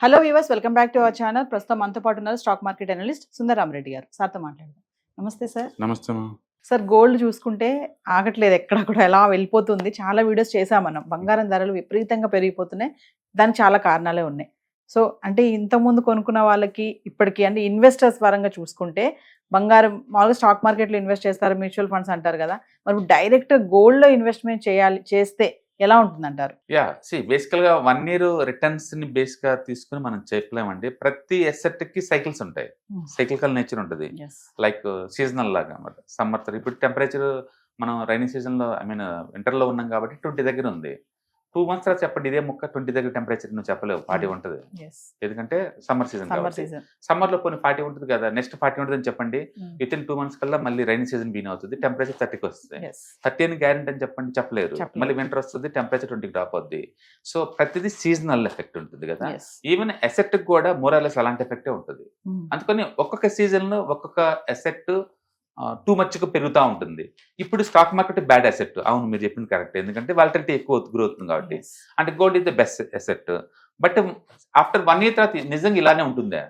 Hello viewers, welcome back to our channel. ప్రస్తుతం మనతో పాటు ఉన్నారు స్టాక్ మార్కెట్ అనలిస్ట్ సుందరరామరెడ్డి గారు. సార్తో మాట్లాడదాం. నమస్తే సార్. నమస్తే మా. సార్, గోల్డ్ చూసుకుంటే ఆగట్లేదు, ఎక్కడ కూడా ఎలా వెళ్ళిపోతుంది. చాలా వీడియోస్ చేసాం మనం. బంగారం ధరలు విపరీతంగా పెరిగిపోతున్నాయి. దానికి చాలా కారణాలే ఉన్నాయి. సో అంటే ఇంతకుముందు కొనుక్కున్న వాళ్ళకి ఇప్పటికీ అంటే ఇన్వెస్టర్స్ పరంగా చూసుకుంటే బంగారం మామూలుగా స్టాక్ మార్కెట్లో ఇన్వెస్ట్ చేస్తారు, మ్యూచువల్ ఫండ్స్ అంటారు కదా, మరి డైరెక్ట్ గోల్డ్లో ఇన్వెస్ట్మెంట్ చేస్తే ఎలా ఉంటుందంటారు? బేసికల్ గా 1 year రిటర్న్స్ ని బేస్ గా తీసుకుని మనం చెప్పలేమండి. ప్రతి ఎసెట్ కి సైకిల్స్ ఉంటాయి, సైకిల్ నేచర్ ఉంటుంది. లైక్ సీజనల్ లాగా అనమాట. సమ్మర్ ఇప్పుడు టెంపరేచర్ మనం రైనీ సీజన్ లో వింటర్ లో ఉన్నాం కాబట్టి 20 దగ్గర ఉంది. 2 months తర్వాత చెప్పండి ఇదే ముక్క 20 దగ్గర టెంపరేచర్ నువ్వు చెప్పలేవు, 40 ఉంటుంది. ఎందుకంటే సమ్మర్ సీజన్ కాబట్టి. సమ్మర్ లో కొన్ని 40 ఉంటుంది కదా, నెక్స్ట్ 40 ఉంటుంది అని చెప్పండి. విత్ ఇన్ 2 months కల్లా మళ్ళీ రైనీ సీజన్ బీన్ అవుతుంది, టెంపరేచర్ 30కి వస్తుంది. 30 అని గ్యారెంటీ అని చెప్పండి, చెప్పలేరు. మళ్ళీ వింటర్ వస్తుంది, టెంపరేచర్ 20కి డ్రాప్ అవుద్ది. సో ప్రతిదీ సీజనల్ ఎఫెక్ట్ ఉంటుంది కదా. ఈవెన్ ఎసెట్ కూడా మోరాలెస్ అలాంటి ఎఫెక్టే ఉంటుంది. అందుకని ఒక్కొక్క సీజన్ లో ఒక్కొక్క ఎసెట్ టూ మచ్గా పెరుగుతూ ఉంటుంది. ఇప్పుడు స్టాక్ మార్కెట్ బ్యాడ్ అసెట్, అవును మీరు చెప్పింది కరెక్ట్. ఎందుకంటే వాలటిలిటీ ఎక్కువ గ్రోత్ ఉంది కాబట్టి. అంటే gold is the best asset. But after 1 year తర్వాత నిజంగా ఇలానే ఉంటుందా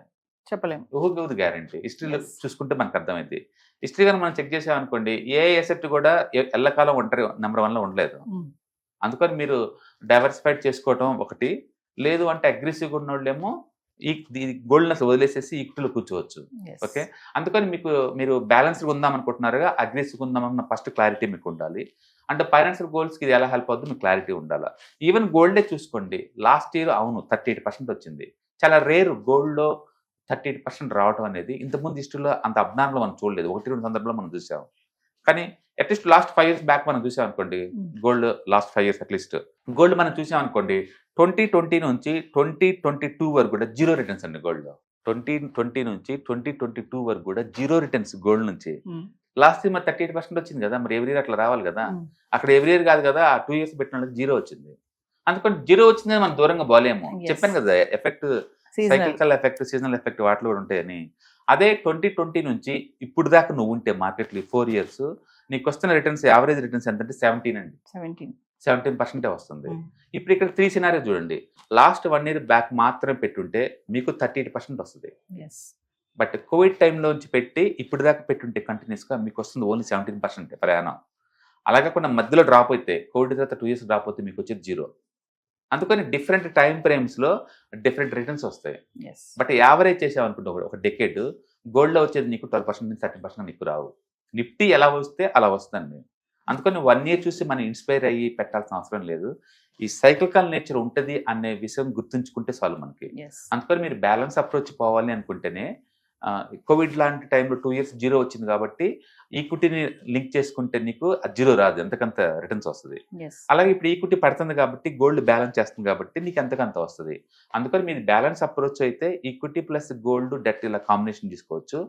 చెప్పలేము, ఊహు గ్యారంటీ. హిస్టరీలో చూసుకుంటే మనకు అర్థమైంది. హిస్టరీ కానీ మనం చెక్ చేసామనుకోండి, ఏ అసెట్ కూడా ఎల్లకాలం ఒంటరి నెంబర్ 1లో ఉండలేదు. అందుకని మీరు డైవర్సిఫైడ్ చేసుకోవటం ఒకటి, లేదు అంటే అగ్రెసివ్గా ఉన్నోళ్ళేమో ఈ గోల్డ్ అసలు వదిలేసేసి ఈక్విటీలో కూర్చోవచ్చు. ఓకే, అందుకని మీరు బ్యాలెన్స్గా ఉందాం అనుకుంటున్నారుగా, అగ్రెసివ్గా ఉందామన్న ఫస్ట్ క్లారిటీ మీకు ఉండాలి. అంటే ఫైనాన్షియల్ గోల్స్కి ఇది ఎలా హెల్ప్ అవుతుందో మీకు క్లారిటీ ఉండాలి. ఈవెన్ గోల్డే చూసుకోండి, లాస్ట్ ఇయర్ అవును 38% వచ్చింది. చాలా రేరు గోల్డ్లో 38% రావడం అనేది. ఇంతకుముందు హిస్టరీలో అంత అబ్నార్మల్ మనం చూడలేదు. 1-2 సందర్భంలో మనం చూసాం. కానీ అట్లీస్ట్ లాస్ట్ 5 years బ్యాక్ మనం చూసాం అనుకోండి, gold last 5 years at least gold మనం చూసాం అనుకోండి, 2020 నుంచి 2022 వరకు కూడా జీరో రిటర్న్స్ అండి గోల్డ్. 2020 నుంచి 2022 వరకు కూడా జీరో రిటర్న్స్ గోల్డ్ నుంచి. లాస్ట్ ఇయర్ మరి 38% వచ్చింది కదా, మరి ఎవ్రీ ఇయర్ అట్లా రావాలి కదా. అక్కడ ఎవ్రీ ఇయర్ కాదు కదా, ఆ 2 years పెట్టిన వాళ్ళకి జీరో వచ్చింది. అందుకని జీరో వచ్చిందని మనం దూరంగా పోలేము. చెప్పాను కదా, effect cycle effect, seasonal effect వాటిలో కూడా ఉంటాయని. అదే 2020 నుంచి ఇప్పుడు దాకా నువ్వు ఉంటే మార్కెట్లో 4 years నీకు వస్తున్న రిటర్న్స్, యావరేజ్ రిటర్న్స్ ఎంత అంటే 17 అండి. 17% వస్తుంది. ఇప్పుడు ఇక్కడ 3 scenarios చూడండి. లాస్ట్ 1 year బ్యాక్ మాత్రమే పెట్టుంటే మీకు 38% వస్తుంది. బట్ కోవిడ్ టైంలోంచి పెట్టి ఇప్పుడు దాకా పెట్టుంటే కంటిన్యూస్గా మీకు వస్తుంది ఓన్లీ 17% ప్రయాణం. అలా కాకుండా మధ్యలో డ్రాప్ అయితే, కోవిడ్ తర్వాత 2 years డ్రాప్ అయితే మీకు వచ్చేది జీరో. అందుకని డిఫరెంట్ టైం ఫ్రేమ్స్లో డిఫరెంట్ రిటర్న్స్ వస్తాయి. బట్ యావరేజ్ చేసామనుకుంటే ఒక డెకేడ్ గోల్డ్లో వచ్చేది నీకు 12% నుంచి 13% నీకు రావు. నిఫ్టీ ఎలా వస్తే అలా వస్తుందండి. అందుకని 1 year చూసి మనం ఇన్స్పైర్ అయ్యి పెట్టాల్సిన అవసరం లేదు. ఈ సైక్లికల్ నేచర్ ఉంటుంది అనే విషయం గుర్తుంచుకుంటే చాలు మనకి. అందుకని మీరు బ్యాలెన్స్ అప్రోచ్ పోవాలి అనుకుంటేనే, కోవిడ్ లాంటి టైంలో 2 years జీరో వచ్చింది కాబట్టి ఈక్విటీని లింక్ చేసుకుంటే నీకు జీరో రాదు, ఎంతకంత రిటర్న్స్ వస్తుంది. అలాగే ఇప్పుడు ఈక్విటీ పడుతుంది కాబట్టి గోల్డ్ బ్యాలెన్స్ చేస్తుంది కాబట్టి నీకు ఎంతకంత వస్తుంది. అందుకని మీరు బ్యాలెన్స్ అప్రోచ్ అయితే ఈక్విటీ ప్లస్ గోల్డ్ డెట్ ఇలా కాంబినేషన్ తీసుకోవచ్చు.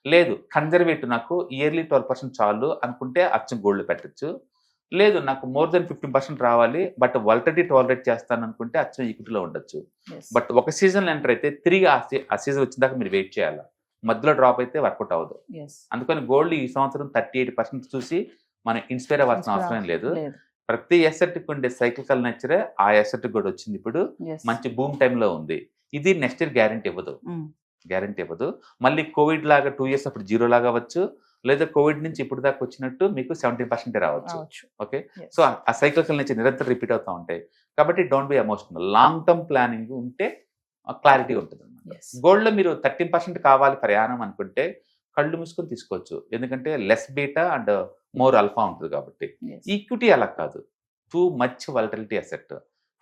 లేదు కన్జర్వేటివ్, నాకు ఇయర్లీ 12% చాలు అనుకుంటే అచ్చం గోల్డ్ పెట్టచ్చు. లేదు నాకు మోర్ దెన్ 15% రావాలి బట్ వాలటిలిటీ టాలరేట్ చేస్తాను అనుకుంటే అచ్చం ఈక్విటీలో ఉండొచ్చు. బట్ ఒక సీజన్ ఎంటర్ అయితే తిరిగి ఆ సీజన్ వచ్చిన మీరు వెయిట్ చేయాలి. మధ్యలో డ్రాప్ అయితే వర్కౌట్ అవ్వదు. అందుకని గోల్డ్ ఈ సంవత్సరం 38% చూసి మనం ఇన్స్పైర్ అవ్వాల్సిన అవసరం లేదు. ప్రతి ఎసెట్ ఉండే సైక్లికల్ నేచరే ఆ ఎసెట్ కూడా వచ్చింది. ఇప్పుడు మంచి బూమ్ టైంలో ఉంది. ఇది నెక్స్ట్ ఇయర్ గ్యారెంటీ ఇవ్వదు. మళ్ళీ కోవిడ్ లాగా 2 years అప్పుడు జీరో లాగా అవ్వచ్చు, లేదా కోవిడ్ నుంచి ఇప్పుడు దాకా వచ్చినట్టు మీకు 17% రావచ్చు. ఓకే, సో ఆ సైక్లికల్ నేచర్ నిరంతరం రిపీట్ అవుతూ ఉంటాయి. కాబట్టి don't be emotional, long term planning ఉంటే క్లారిటీ ఉంటుంది. గోల్డ్లో మీరు 13% కావాలి ప్రయాణం అనుకుంటే కళ్ళు మూసుకొని తీసుకోవచ్చు, ఎందుకంటే less beta and more alpha ఉంటుంది కాబట్టి. ఈక్విటీ అలా కాదు, టూ మచ్ వాలటిలిటీ అసెట్.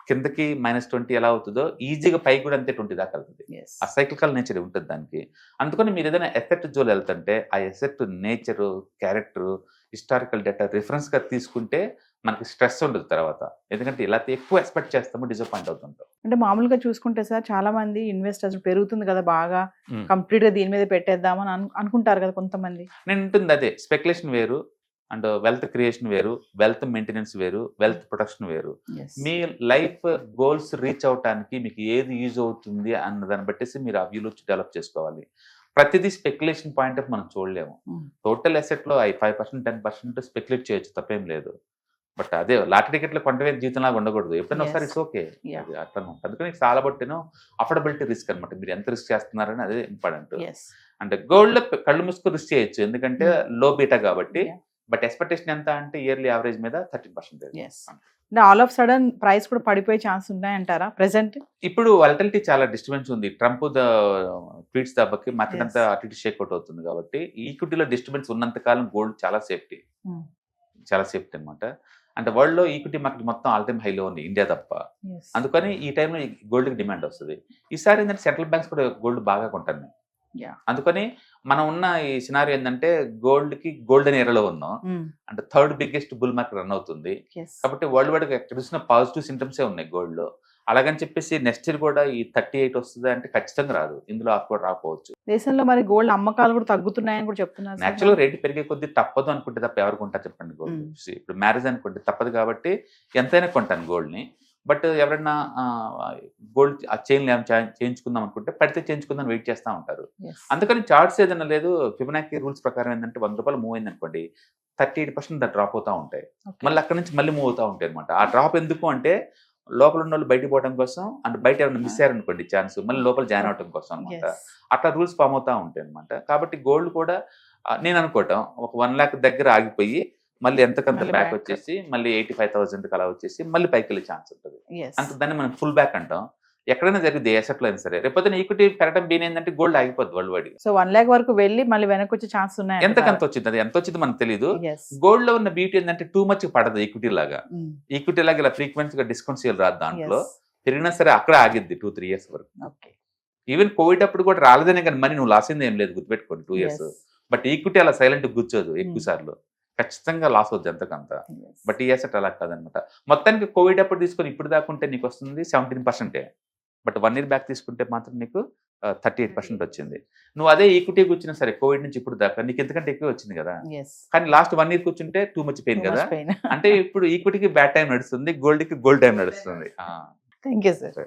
కిందకి -20 ఎలా అవుతుందో ఈజీగా పైకి కూడా అంతే 20 దాకా వెళ్తుంది. ఆ సైక్లికల్ నేచర్ ఉంటుంది దానికి. అందుకని మీరు ఏదైనా ఎసెట్ జోలు వెళ్తుంటే ఆ asset nature, character, historical data రిఫరెన్స్గా తీసుకుంటే మనకి స్ట్రెస్ ఉండదు తర్వాత. ఎందుకంటే ఇలా ఎక్కువ ఎక్స్పెక్ట్ చేస్తాము, డిసప్పాయింట్ అవుతుంటాం. అంటే మామూలుగా చూసుకుంటే సార్, చాలా మంది ఇన్వెస్టర్స్ పెరుగుతుంది కదా బాగా, కంప్లీట్ గా దీని మీద పెట్టేద్దామని అనుకుంటారు కదా కొంతమంది. నేను ఉంటుంది అదే, స్పెక్యులేషన్ వేరు అండ్ వెల్త్ క్రియేషన్ వేరు, వెల్త్ మెయింటెనెన్స్ వేరు, వెల్త్ ప్రొటెక్షన్ వేరు. మీ లైఫ్ గోల్స్ రీచ్ అవడానికి మీకు ఏది యూజ్ అవుతుంది అన్న దాన్ని బట్టేసి మీరు ఆ వ్యూలో డెవలప్ చేసుకోవాలి. ప్రతిదీ స్పెక్యులేషన్ పాయింట్ ఆఫ్ మనం చూడలేము. టోటల్ అసెట్లో 5%, 10% స్పెక్యులేట్ చేయొచ్చు, తప్పేం లేదు. బట్ అదే లాటరీ టికెట్లు కొంటమే జీవితంలాగా ఉండకూడదు. ఎప్పుడైనా ఒకసారి Yes. It's okay. Yeah. అది అట్లా అందుకని చాలా బట్టేనో అఫోర్డబిలిటీ రిస్క్ అనమాట. మీరు ఎంత రిస్క్ చేస్తున్నారని అదే ఇంపార్టెంట్. Yes. అంటే గోల్డ్‌లో కళ్ళు మూసుకొని రిస్క్ చేయొచ్చు. ఎందుకంటే లో బీటా కాబట్టి. Yeah. బట్ ఎక్స్‌పెక్టేషన్ ఎంత అంటే ఇయర్లీ యావరేజ్ మీద 13%. Yes. All of sudden price కూడా పడిపోయే ఛాన్స్ ఉన్నాయంటారా ప్రెసెంట్? ఇప్పుడు వాలటిలిటీ చాలా డిస్టర్బెన్స్ ఉంది. ట్రంప్ ట్వీట్స్ దెబ్బకి మార్కెట్ అంతా Yes. అటు ఇటు షేక్ అవుట్ అవుతుంది కాబట్టి ఈక్విటీలో డిస్టర్బెన్స్ ఉన్నంత కాలం గోల్డ్ చాలా సేఫ్టీ. Hmm. చాలా సేఫ్టీ అనమాట. అంటే వరల్డ్‌లో ఈక్విటీ మార్కెట్ మొత్తం ఆల్ టైమ్ హైలో ఉంది ఇండియా తప్ప. Yes. అందుకని ఈ టైంలో గోల్డ్‌కి డిమాండ్ వస్తది. ఈసారి ఏంటంటే సెంట్రల్ బ్యాంక్స్ కూడా గోల్డ్ బాగా కొంటున్నాయి. Yeah. అందుకని మనం ఉన్న ఈ సినారియో ఏంటంటే గోల్డ్‌కి గోల్డెన్ ఎరాలో ఉన్నాం. Mm. అంటే third biggest bull market run అవుతుంది. Yes. కాబట్టి వరల్డ్ వైడ్‌గా ఎక్కడ చూసినా పాజిటివ్ సింప్టమ్సే ఉన్నాయి గోల్డ్‌లో. అలాగని చెప్పేసి నెక్స్ట్ ఇయర్ కూడా ఈ 38 వస్తదా అంటే ఖచ్చితంగా రాదు. ఇందులో ఆఫ్ కూడా రాకపోవచ్చు. దేశంలో మరి గోల్డ్ అమ్మకాలు కూడా తగ్గుతున్నాయని కూడా చెప్తున్నారు సార్. నేచురల్ రేట్ పెరిగే కొద్దీ తప్పదు అనుకుంటే తప్ప ఎవరు కొంటారు చెప్పండి గోల్డ్. ఇప్పుడు మ్యారేజ్ అనుకోండి తప్పదు కాబట్టి ఎంతైనా కొంటాను గోల్డ్‌ని. బట్ ఎవరైనా గోల్డ్ ఆ చైన్‌లు చేయించుకుందాం అనుకుంటే పడితే చేయించుకుందాం వెయిట్ చేస్తా ఉంటారు. Yes. అందుకని చార్ట్స్ ఏదైనా లేదు ఫిబొనాకీ రూల్స్ ప్రకారం ఏంటంటే ₹100 మూవ్ అయింది అనుకోండి 38% డ్రాప్ అవుతా ఉంటాయి. Okay. మళ్ళీ అక్కడ నుంచి మళ్ళీ మూవ్ అవుతా ఉంటాయి అనమాట. ఆ డ్రాప్ ఎందుకు అంటే లోపల ఉన్న వాళ్ళు బయటకు పోవడం కోసం అండ్ బయట ఏమైనా మిస్ అయ్యారనుకోండి ఛాన్స్ మళ్ళీ లోపల జాయిన్ అవడం కోసం అనమాట. Yes. అట్లా రూల్స్ ఫామ్ అవుతా ఉంటాయి అనమాట. కాబట్టి గోల్డ్ కూడా నేను అనుకోవటం ఒక 1 lakh దగ్గర ఆగిపోయి మళ్ళీ ఎంతకంత మళ్ళీ బ్యాక్ back. వచ్చేసి మళ్ళీ 85,000కి అలా వచ్చేసి మళ్ళీ పైకి వెళ్ళే ఛాన్స్ ఉంటుంది. Yes. అంత దాన్ని మనం ఫుల్ బ్యాక్ అంటాం. ఎక్కడైనా జరిగింది ఏ asset లో అయినా సరే రేపొద్దున ఈక్విటీ పెరగడం బీన్ ఏంటంటే గోల్డ్ ఆగిపోద్ది వరల్డ్ వైడ్. సో 1 lakh వరకు వెళ్ళి మళ్ళీ వెనక్కి వచ్చే ఛాన్స్ ఉన్నాయి. ఎంతకంత వచ్చింది అది ఎంత వచ్చింది మనకు తెలియదు. Yes. గోల్డ్ లో ఉన్న బ్యూటీ ఏంటంటే టూ మచ్ పడదు ఈక్విటీ లాగా. Mm. ఈక్విటీ లాగా ఇలా ఫ్రీక్వెన్సీగా డిస్కౌంట్ సేల్ రాదు దాంట్లో. Yes. పెరిగినా సరే అక్కడ ఆగిద్ది 2-3 years వరకు. Okay. ఈవెన్ కోవిడ్ అప్పుడు కూడా రాలేదనే కానీ మరి నువ్వు లాస్ అయింది ఏం లేదు గుర్తుపెట్టుకోండి 2 years. Yes. బట్ ఈక్విటీ అలా సైలెంట్ కూర్చోదు ఎక్కువ సార్లు. ఖచ్చితంగా లాస్ అవుద్ది ఎంతకంత. Yes. బట్ ఈ అసెట్ అలా కాదనమాట. మొత్తానికి కోవిడ్ అప్పుడు తీసుకొని ఇప్పుడు దాకుంటే నీకు వస్తుంది 17%. బట్ 1 year బ్యాక్ తీసుకుంటే మాత్రం నీకు 38% వచ్చింది. నువ్వు అదే ఈక్విటీ కూర్చున్నా సరే కోవిడ్ నుంచి ఇప్పుడు దాకా నీకు ఎంతకంటే ఎక్కువ వచ్చింది కదా. Yes. కానీ లాస్ట్ 1 year కూర్చుంటే టూ మచ్ పెయిన్ Too కదా. much pain. అంటే ఇప్పుడు ఈక్విటీకి బ్యాడ్ టైం నడుస్తుంది, గోల్డ్కి గోల్డ్ టైం నడుస్తుంది. Thank you, sir.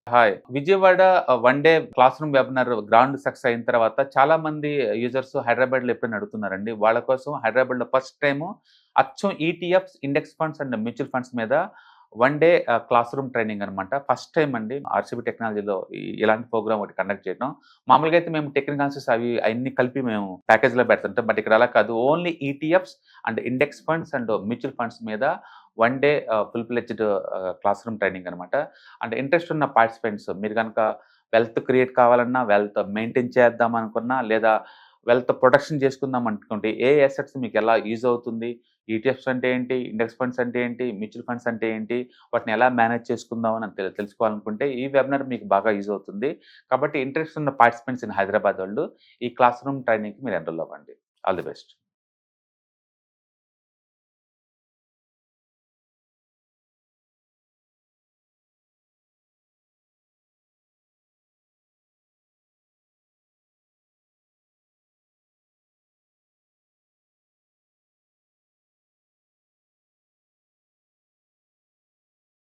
Hi, Vijayawada 1 day class room webinar ground success అయిన తర్వాత చాలా మంది యూజర్స్ హైదరాబాద్ లో ఎప్పుడైనా అడుగుతున్నారండి. వాళ్ళ కోసం హైదరాబాద్ లో ఫస్ట్ టైం అచ్చం ETFs, index funds and mutual funds మీద 1 day క్లాస్ రూమ్ ట్రైనింగ్ అనమాట. ఫస్ట్ టైం అండి ఆర్సీబీ టెక్నాలజీలో ఇలాంటి ప్రోగ్రామ్ ఒకటి కండక్ట్ చేయడం. మామూలుగా అయితే మేము టెక్నికల్స్ అన్ని కలిపి మేము ప్యాకేజ్ లో పెడుతుంటాం. బట్ ఇక్కడ అలా కాదు, only ETFs and index funds and mutual funds మీద 1 day full fledged class room training అనమాట. అంటే ఇంట్రెస్ట్ ఉన్న పార్టిసిపెంట్స్ మీరు కనుక వెల్త్ క్రియేట్ కావాలన్నా, వెల్త్ మెయింటైన్ చేద్దాం అనుకున్నా, లేదా వెల్త్ ప్రొటెక్షన్ చేసుకుందాం అనుకుంటే ఏ అసెట్స్ మీకు ఎలా యూజ్ అవుతుంది, ఈటీఎఫ్స్ అంటే ఏంటి, ఇండెక్స్ ఫండ్స్ అంటే ఏంటి, మ్యూచువల్ ఫండ్స్ అంటే ఏంటి, వాటిని ఎలా మేనేజ్ చేసుకుందాం అని తెలుసుకోవాలనుకుంటే ఈ వెబినార్ మీకు బాగా యూజ్ అవుతుంది. కాబట్టి ఇంట్రెస్ట్ ఉన్న పార్టిసిపెంట్స్ ఇన్ హైదరాబాద్ వాళ్ళు ఈ క్లాస్ రూమ్ ట్రైనింగ్కి మీరు ఎన్రోల్ అవ్వండి. All the best.